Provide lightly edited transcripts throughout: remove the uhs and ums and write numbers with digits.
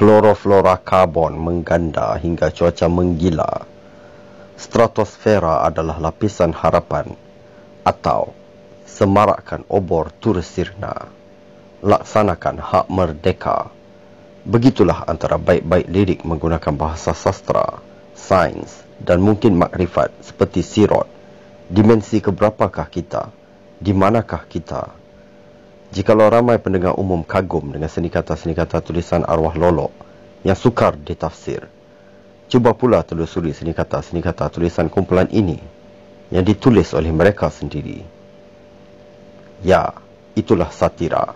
Kloroflora karbon mengganda hingga cuaca menggila. Stratosfera adalah lapisan harapan atau semarakkan obor turut sirna. Laksanakan hak merdeka. Begitulah antara baik-baik lirik menggunakan bahasa sastra, sains dan mungkin makrifat seperti sirot. Dimensi keberapakah kita? Di manakah kita? Jikalau ramai pendengar umum kagum dengan seni kata-seni kata tulisan arwah lolok yang sukar ditafsir, cuba pula telusuri seni kata tulisan kumpulan ini yang ditulis oleh mereka sendiri. Ya, itulah Satira,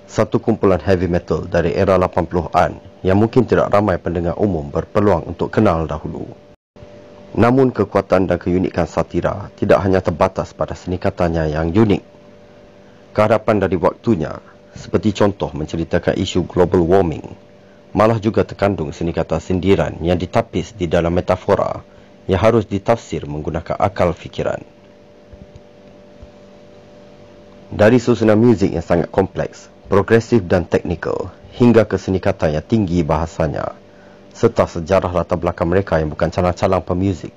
satu kumpulan heavy metal dari era 80-an yang mungkin tidak ramai pendengar umum berpeluang untuk kenal dahulu. Namun kekuatan dan keunikan Satira tidak hanya terbatas pada seni katanya yang unik. Kehadapan dari waktunya, seperti contoh menceritakan isu global warming, malah juga terkandung seni kata sindiran yang ditapis di dalam metafora yang harus ditafsir menggunakan akal fikiran. Dari susunan muzik yang sangat kompleks, progresif dan teknikal, hingga ke seni kata yang tinggi bahasanya, serta sejarah latar belakang mereka yang bukan calang-calang pemuzik,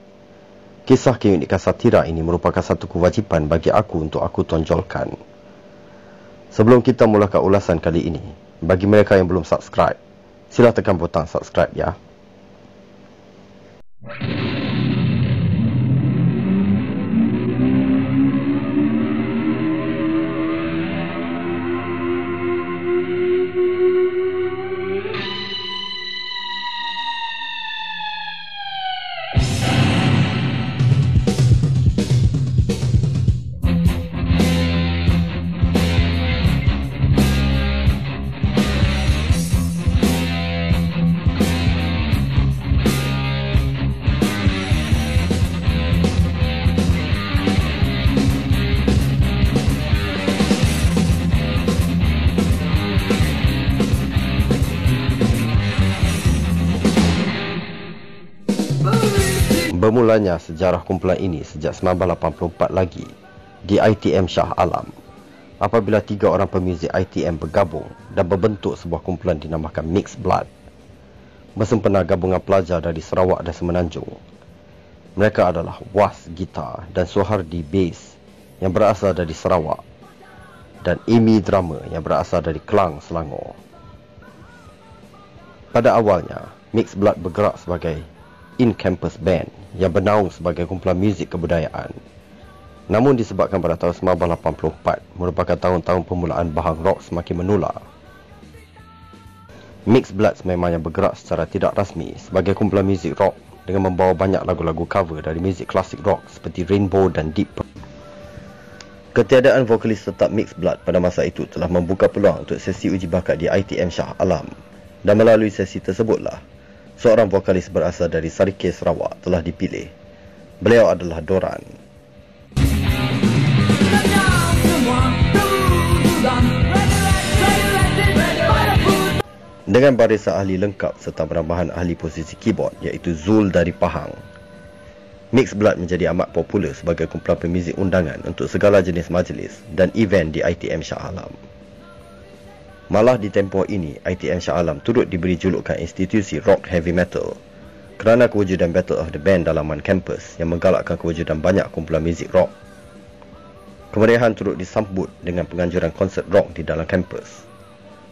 kisah keunikan Satira ini merupakan satu kewajipan bagi aku untuk aku tonjolkan. Sebelum kita mulakan ulasan kali ini, bagi mereka yang belum subscribe, sila tekan butang subscribe ya. Bermulanya sejarah kumpulan ini sejak 1984 lagi di ITM Shah Alam, apabila 3 orang pemuzik ITM bergabung dan berbentuk sebuah kumpulan dinamakan Mixed Blood, bersempena gabungan pelajar dari Sarawak dan Semenanjung. Mereka adalah Was gitar dan Suhardi bass yang berasal dari Sarawak, dan Amy drama yang berasal dari Kelang, Selangor. Pada awalnya, Mixed Blood bergerak sebagai in-campus band yang bernaung sebagai kumpulan muzik kebudayaan. Namun disebabkan pada tahun 1984 merupakan tahun-tahun permulaan bahang rock semakin menular, Mixed Blood sememangnya bergerak secara tidak rasmi sebagai kumpulan muzik rock dengan membawa banyak lagu-lagu cover dari muzik klasik rock seperti Rainbow dan Deep Purple. Ketiadaan vokalis tetap Mixed Blood pada masa itu telah membuka peluang untuk sesi uji bakat di ITM Shah Alam, dan melalui sesi tersebutlah seorang vokalis berasal dari Sarikeh, Sarawak telah dipilih. Beliau adalah Doran. Dengan barisan ahli lengkap serta penambahan ahli posisi keyboard iaitu Zul dari Pahang, Mixed Blood menjadi amat popular sebagai kumpulan pemuzik undangan untuk segala jenis majlis dan event di ITM Shah Alam. Malah di tempoh ini, ITM Shah Alam turut diberi julukan institusi rock heavy metal kerana kewujudan Battle of the Band dalaman kampus yang menggalakkan kewujudan banyak kumpulan muzik rock. Kemeriahan turut disambut dengan penganjuran konsert rock di dalam kampus.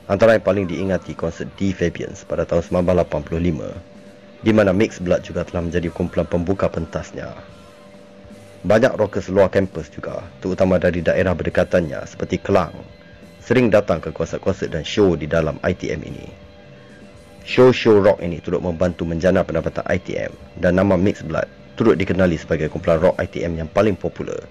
Antara yang paling diingati konsert D Fabians pada tahun 1985, di mana Mixed Blood juga telah menjadi kumpulan pembuka pentasnya. Banyak rockers luar kampus juga, terutama dari daerah berdekatannya seperti Kelang, sering datang ke konsert-konsert dan show di dalam ITM ini. Show-show rock ini turut membantu menjana pendapatan ITM, dan nama Mixed Blood turut dikenali sebagai kumpulan rock ITM yang paling popular.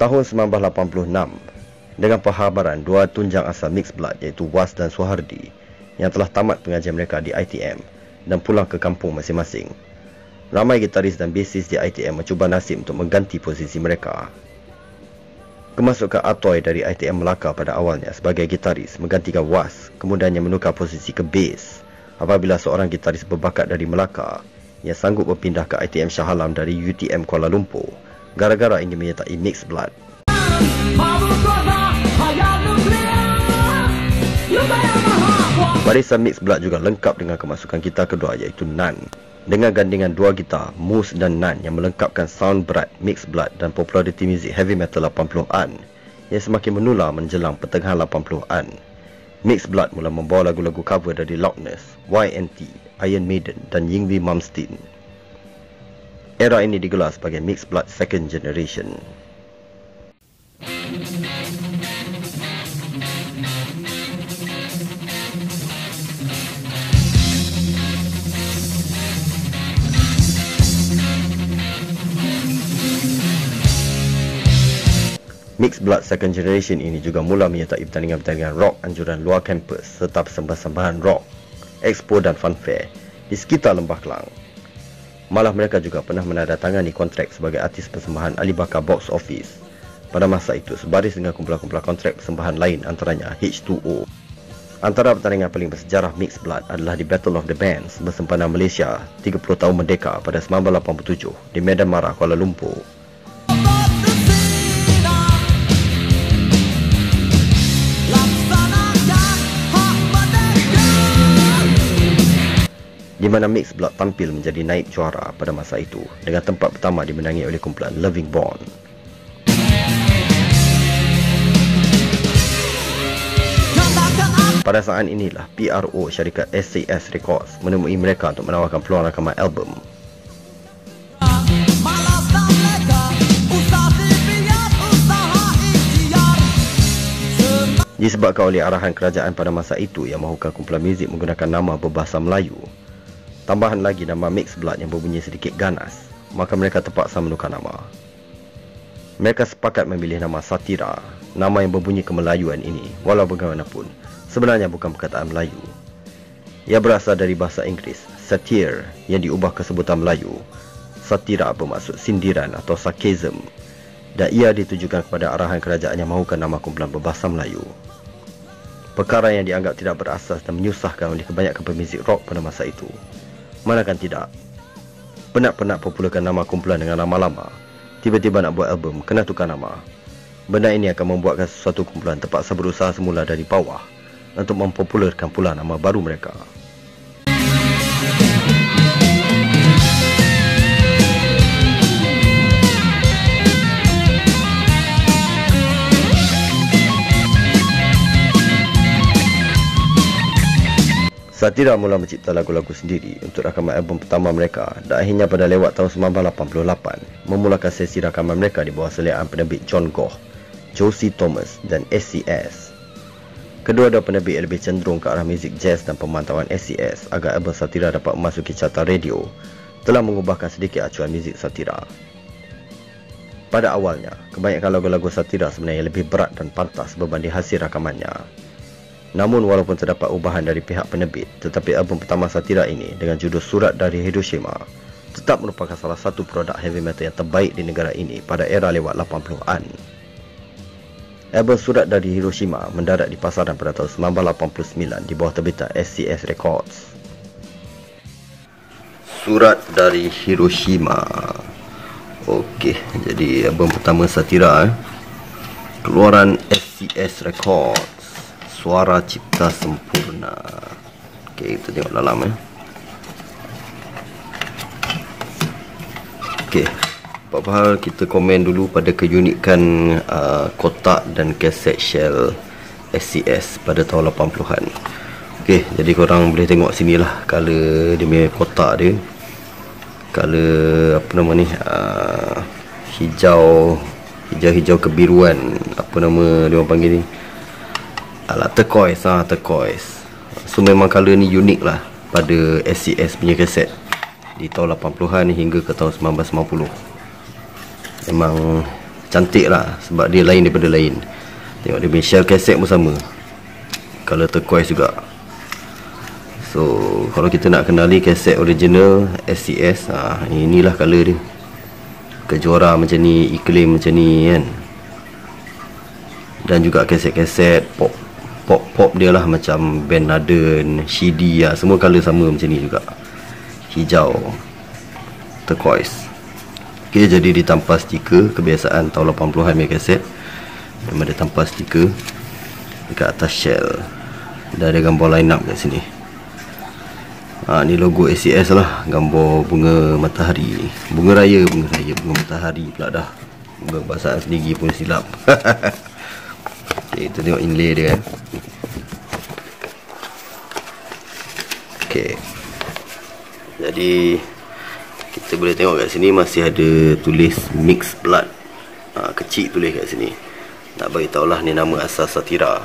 Tahun 1986, dengan perhabaran 2 tunjang asal Mixed Blood iaitu Was dan Suhardi yang telah tamat pengajian mereka di ITM dan pulang ke kampung masing-masing, ramai gitaris dan bassis di ITM mencuba nasib untuk mengganti posisi mereka. Kemasukan Atoy dari ITM Melaka pada awalnya sebagai gitaris menggantikan Was, kemudiannya menukar posisi ke bass apabila seorang gitaris berbakat dari Melaka yang sanggup berpindah ke ITM Shah Alam dari UTM Kuala Lumpur gara-gara ingin menyertai Mixed Blood. Barisan Mixed Blood juga lengkap dengan kemasukan gitar kedua iaitu Nan. Dengan gandingan dua gitar, Moose dan Nan yang melengkapkan sound berat Mixed Blood dan populariti muzik heavy metal 80-an yang semakin menular menjelang pertengahan 80-an. Mixed Blood mula membawa lagu-lagu cover dari Loch Ness, YNT, Iron Maiden dan Yngwie Malmsteen. Era ini digelar sebagai Mixed Blood Second Generation. Mixed Blood Second Generation ini juga mula menyertai pertandingan-pertandingan rock anjuran luar kampus serta persembahan-sembahan rock, expo dan funfair di sekitar Lembah Kelang. Malah mereka juga pernah menandatangani kontrak sebagai artis persembahan Alibaka Box Office pada masa itu sebaris dengan kumpulan-kumpulan kontrak persembahan lain antaranya H2O. Antara pertandingan paling bersejarah Mixed Blood adalah di Battle of the Bands bersempadan Malaysia 30 tahun merdeka pada 1987 di Medan Mara, Kuala Lumpur. Di mana Mixed Blood tampil menjadi naib juara pada masa itu dengan tempat pertama dimenangi oleh kumpulan Loving Bond. Pada saat inilah PRO syarikat SCS Records menemui mereka untuk menawarkan peluang rakaman album. Disebabkan oleh arahan kerajaan pada masa itu yang mahukan kumpulan muzik menggunakan nama berbahasa Melayu, tambahan lagi nama Mixed Blood yang berbunyi sedikit ganas, maka mereka terpaksa menukar nama. Mereka sepakat memilih nama Satira, nama yang berbunyi kemelayuan ini, walau bagaimanapun, sebenarnya bukan perkataan Melayu. Ia berasal dari bahasa Inggeris, satire, yang diubah ke sebutan Melayu. Satira bermaksud sindiran atau sarcasm, dan ia ditujukan kepada arahan kerajaan yang mahukan nama kumpulan berbahasa Melayu. Perkara yang dianggap tidak berasas dan menyusahkan oleh kebanyakan pemuzik rock pada masa itu. Manakan tidak, penat-penat popularkan nama kumpulan dengan nama lama, tiba-tiba nak buat album, kena tukar nama. Benda ini akan membuatkan sesuatu kumpulan terpaksa berusaha semula dari bawah untuk mempopularkan pula nama baru mereka. Satira mula mencipta lagu-lagu sendiri untuk rakaman album pertama mereka dan akhirnya pada lewat tahun 1988 memulakan sesi rakaman mereka di bawah seliaan penerbit John Goh, Josie Thomas dan SCS. Kedua-dua penerbit lebih cenderung ke arah muzik jazz dan pemantauan SCS agar album Satira dapat memasuki carta radio telah mengubahkan sedikit acuan muzik Satira. Pada awalnya, kebanyakan lagu-lagu Satira sebenarnya lebih berat dan pantas berbanding hasil rakamannya. Namun walaupun terdapat ubahan dari pihak penerbit, tetapi album pertama Satira ini dengan judul Surat dari Hiroshima tetap merupakan salah satu produk heavy metal yang terbaik di negara ini pada era lewat 80-an. Album Surat dari Hiroshima mendarat di pasaran pada tahun 1989 di bawah terbitan SCS Records. Surat dari Hiroshima. Okey, jadi album pertama Satira keluaran SCS Records. Suara Cipta Sempurna. Okey, kita tengok dalam Okey, apa hal kita komen dulu pada keunikan kotak dan kaset shell SCS pada tahun 80-an. Okey, jadi korang boleh tengok sinilah color dia punya kotak dia. Color apa nama ni? Hijau kebiruan. Apa nama dia orang panggil ni? Alah, turquoise, turquoise. So memang color ni unik lah pada SCS punya kaset di tahun 80-an hingga ke tahun 1990. Memang cantik lah sebab dia lain daripada lain. Tengok dia punya shell kaset pun sama, color turquoise juga. So kalau kita nak kenali kaset original SCS, inilah color dia. Kejuara macam ni, iklim macam ni kan. Dan juga kaset-kaset pop dia lah macam Ben Laden, Shidi lah, semua color sama macam ni juga. Hijau, turquoise. Ok, jadi ditampal stiker. Kebiasaan tahun 80-an punya kaset memang dia tampal stiker dekat atas shell. Dah ada gambar line up kat sini. Ni logo ACS lah, gambar bunga matahari, bunga raya, bunga matahari pula dah. Bunga bahasa sendiri pun silap. Okay, kita tengok inlay dia. Okay, jadi kita boleh tengok kat sini masih ada tulis Mixed Blood, kecil tulis kat sini. Nak bagi tahulah ni nama asal Satira.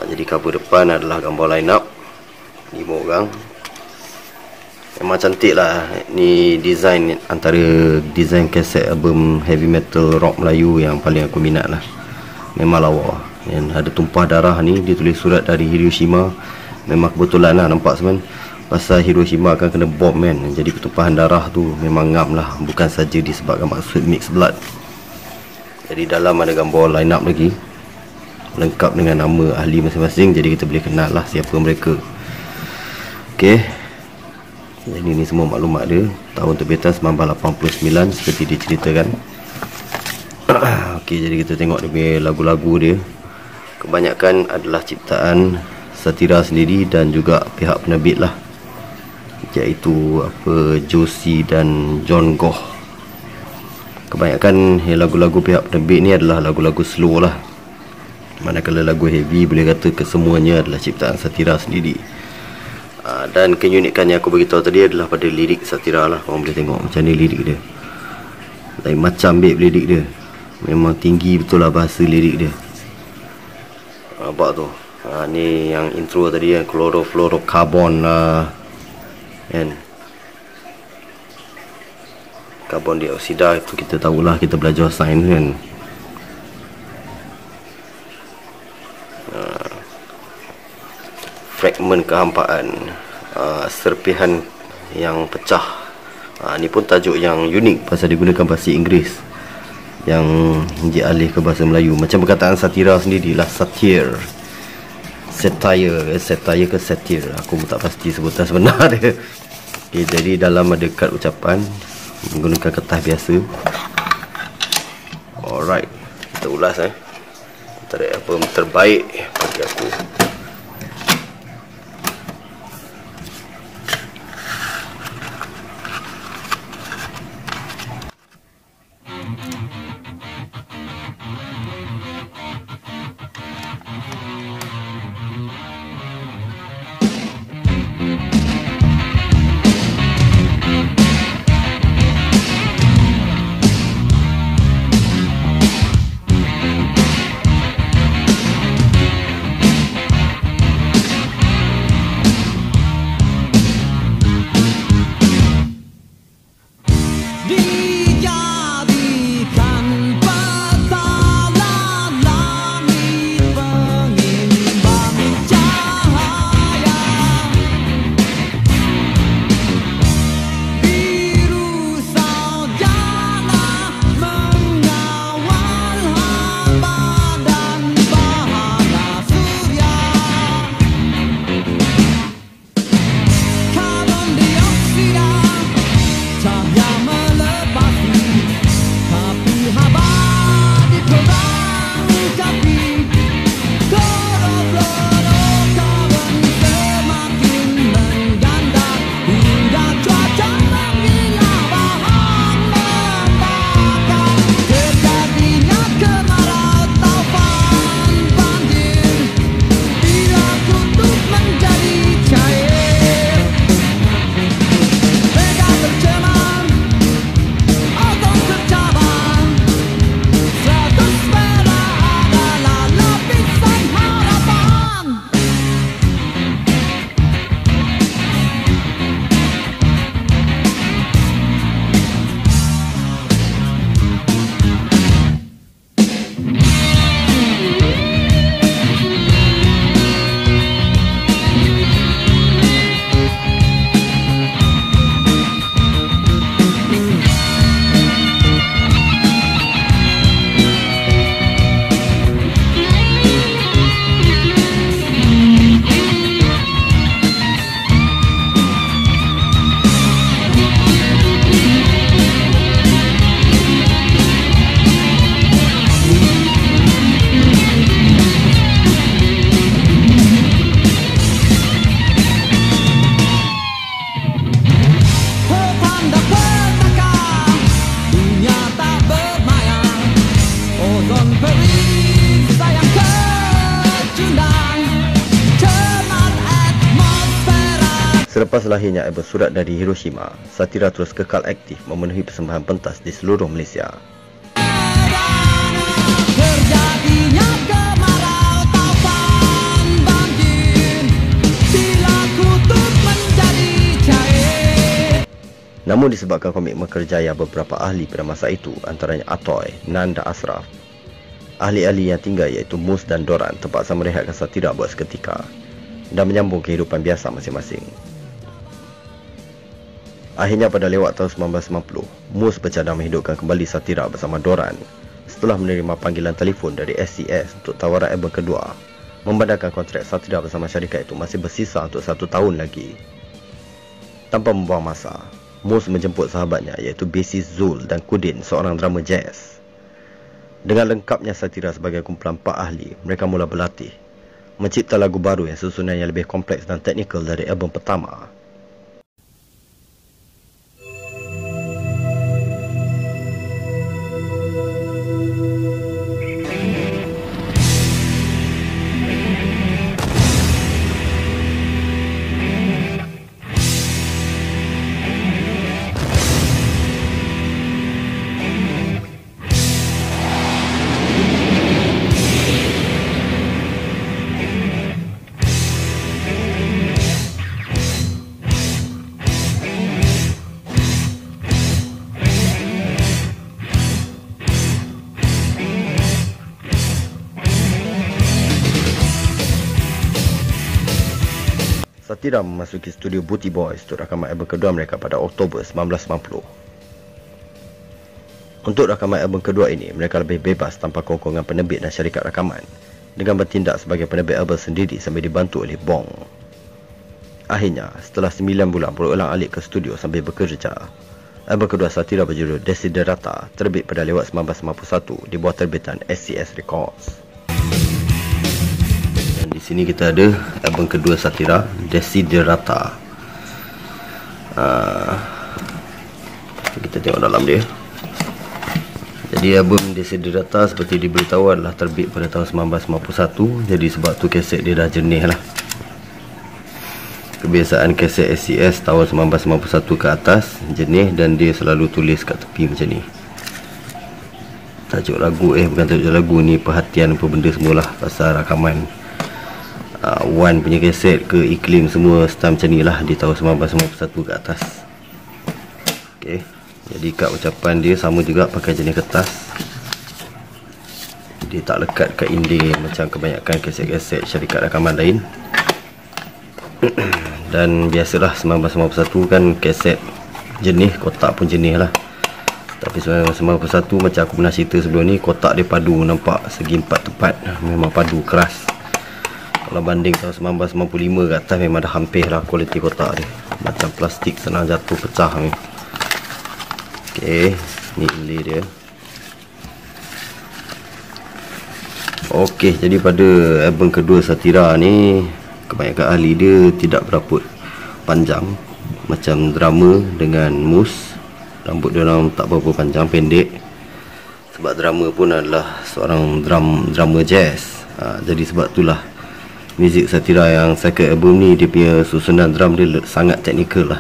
Jadi cover depan adalah gambar line up 5 orang. Memang cantik lah. Ni design antara design kaset album heavy metal rock Melayu yang paling aku minat lah. Memang lawa. Dan ada tumpah darah ni, dia tulis surat dari Hiroshima. Memang kebetulan lah nampak semen. Pasal Hiroshima akan kena bom kan. Jadi pertumpahan darah tu memang ngam lah. Bukan saja disebabkan maksud Mixed Blood. Jadi dalam ada gambar line up lagi, lengkap dengan nama ahli masing-masing. Jadi kita boleh kenal lah siapa mereka. Okay, jadi ni semua maklumat dia. Tahun terbitan 1989 seperti diceritakan. Okay, jadi kita tengok dia punya lagu-lagu dia. Kebanyakan adalah ciptaan Satira sendiri dan juga pihak penerbit lah, iaitu Josie dan John Goh. Kebanyakan lagu-lagu pihak penerbit ni adalah lagu-lagu slow lah. Manakala lagu heavy boleh kata kesemuanya adalah ciptaan Satira sendiri. Dan keunikan yang aku beritahu tadi adalah pada lirik Satira lah. Korang boleh tengok macam ni lirik dia. Lain macam babe lirik dia. Memang tinggi betul lah bahasa lirik dia. Nampak tu. Ni yang intro tadi yang chlorofluorocarbon lah kan. Karbon dioksida itu kita tahulah, kita belajar sains kan. Fragmen kehampaan, serpihan yang pecah. Ni pun tajuk yang unik pasal digunakan bahasa Inggeris yang dialih ke bahasa Melayu. Macam perkataan Satira sendirilah, satire, satire ke satire, aku pun tak pasti sebutan sebenar dia. Okay, jadi dalam ada kad ucapan menggunakan kertas biasa. Alright, kita ulas antara apa terbaik bagi aku. Selepas lahirnya album Surat dari Hiroshima, Sathira terus kekal aktif memenuhi persembahan pentas di seluruh Malaysia. Terjadinya kemarau taufan banjir, bila kutub menjadi cair. Namun disebabkan komitmen kerjaya beberapa ahli pada masa itu, antaranya Atoy, Nan dan Ashraf, ahli-ahli yang tinggal iaitu Mus dan Doran terpaksa merehatkan Sathira buat seketika dan menyambung kehidupan biasa masing-masing. Akhirnya pada lewat tahun 1990, Mus bercadang menghidupkan kembali Sathira bersama Doran setelah menerima panggilan telefon dari SCS untuk tawaran album kedua, memandangkan kontrak Sathira bersama syarikat itu masih bersisa untuk 1 tahun lagi. Tanpa membuang masa, Mus menjemput sahabatnya iaitu bassist Zul dan Kudin, seorang drama jazz. Dengan lengkapnya Sathira sebagai kumpulan 4 ahli, mereka mula berlatih mencipta lagu baru yang susunannya lebih kompleks dan teknikal dari album pertama. Sathira memasuki studio Booty Boys untuk rakaman album kedua mereka pada Oktober 1990. Untuk rakaman album kedua ini, mereka lebih bebas tanpa kongkongan penerbit dan syarikat rakaman, dengan bertindak sebagai penerbit album sendiri sambil dibantu oleh Bong. Akhirnya, setelah 9 bulan berulang-alik ke studio sambil bekerja, album kedua Sathira berjudul Desiderata terbit pada lewat 1991 di bawah terbitan SCS Records. Di sini kita ada album kedua Sathira, Desiderata. Kita tengok dalam dia. Jadi album Desiderata seperti diberitahu adalah terbit pada tahun 1991. Jadi sebab tu kaset dia dah jernih lah. Kebiasaan kaset SCS tahun 1991 ke atas jernih dan dia selalu tulis kat tepi macam ni. Tajuk lagu bukan tajuk lagu ni, perhatian apa benda semualah pasal rakaman. Wan punya kaset ke iklim semua style macam ni lah di tahun 1991 ke atas. Okay. Jadi kad ucapan dia sama juga pakai jenis kertas. Dia tak lekat kat inding macam kebanyakan kaset-kaset syarikat rakaman lain. Dan biasalah 1991 kan kaset jenis, kotak pun jenis lah. Tapi 1991 macam aku pernah cerita sebelum ni, kotak dia padu, nampak segi 4 tepat, memang padu, keras. Kalau banding tahun 1995 ke atas, memang dah hampir lah kualiti kotak dia, macam plastik senang jatuh pecah ni. Ok, ni inlay dia. Ok, jadi pada album kedua Sathira ni, kebanyakan ahli dia tidak berapa panjang, macam drama dengan Mus, rambut dia orang tak berapa panjang, pendek. Sebab drama pun adalah seorang drama jazz. Jadi sebab itulah muzik Sathira yang second album ni, dia punya susunan drum dia sangat teknikal lah.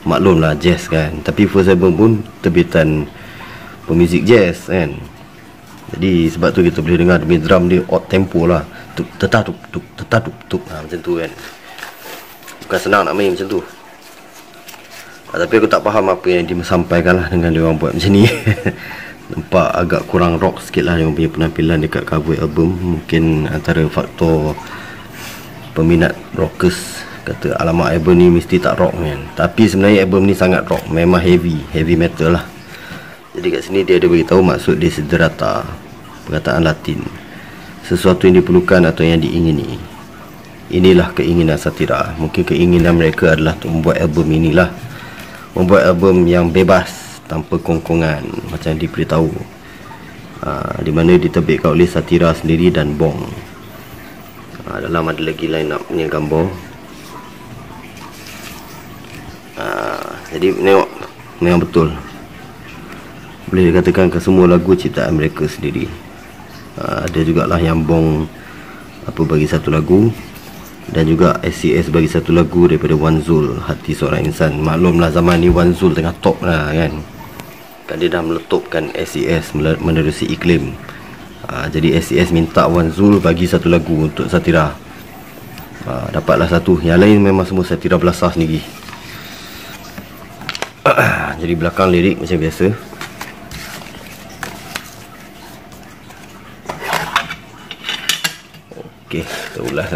Maklum lah jazz kan, tapi first album pun terbitan pemuzik jazz kan. Jadi sebab tu kita boleh dengar dia drum dia odd tempo lah, tetatuk macam tu kan. Bukan senang nak main macam tu. Tapi aku tak faham apa yang dia sampaikan lah dengan dia orang buat macam ni. Nampak agak kurang rock sikit lah dia punya penampilan dekat cover album. Mungkin antara faktor peminat rockers kata alamak album ni mesti tak rock kan. Tapi sebenarnya album ni sangat rock, memang heavy metal lah. Jadi kat sini dia ada beritahu maksud desiderata, perkataan Latin, sesuatu yang diperlukan atau yang diingini. Inilah keinginan Sathira. Mungkin keinginan mereka adalah untuk membuat album inilah, membuat album yang bebas tanpa kongkongan macam diberitahu, di mana diterbitkan oleh Sathira sendiri dan Bong. Dalam ada lagi line up punya gambar. Jadi tengok, memang betul, boleh dikatakan ke semua lagu ciptaan mereka sendiri. Ada jugalah yang Bong bagi satu lagu, Dan juga SCS bagi satu lagu daripada Wan Zul, Hati Seorang Insan. Maklumlah zaman ni Wan Zul tengah top lah kan. Dia dah meletupkan SCS menerusi iklim. Jadi SCS minta Wan Zul bagi satu lagu untuk Satira. Dapatlah satu. Yang lain memang semua Satira belasah sendiri. Jadi belakang lirik macam biasa. Okey, kita ulas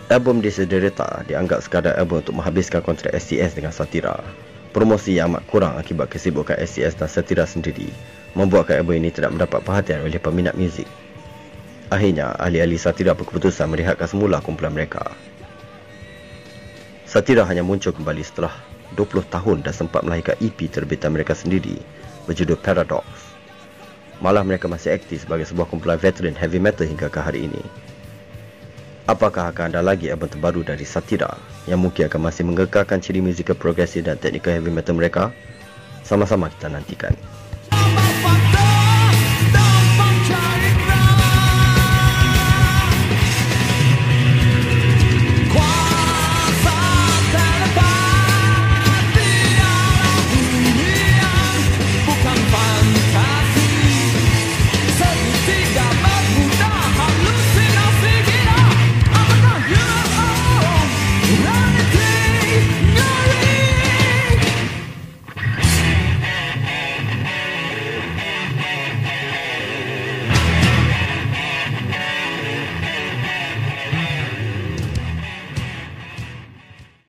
Album Desa Derita dianggap sekadar album untuk menghabiskan kontrak SCS dengan Satira. Promosi yang amat kurang akibat kesibukan SCS dan Satira sendiri membuatkan album ini tidak mendapat perhatian oleh peminat muzik. Akhirnya, ahli-ahli Satira berkeputusan merehatkan semula kumpulan mereka. Satira hanya muncul kembali setelah 20 tahun dan sempat melahirkan EP terbitan mereka sendiri berjudul Paradox. Malah mereka masih aktif sebagai sebuah kumpulan veteran heavy metal hingga ke hari ini. Apakah akan ada lagi album terbaru dari Satira yang mungkin akan masih mengekalkan ciri musikal progresif dan teknikal heavy metal mereka? Sama-sama kita nantikan.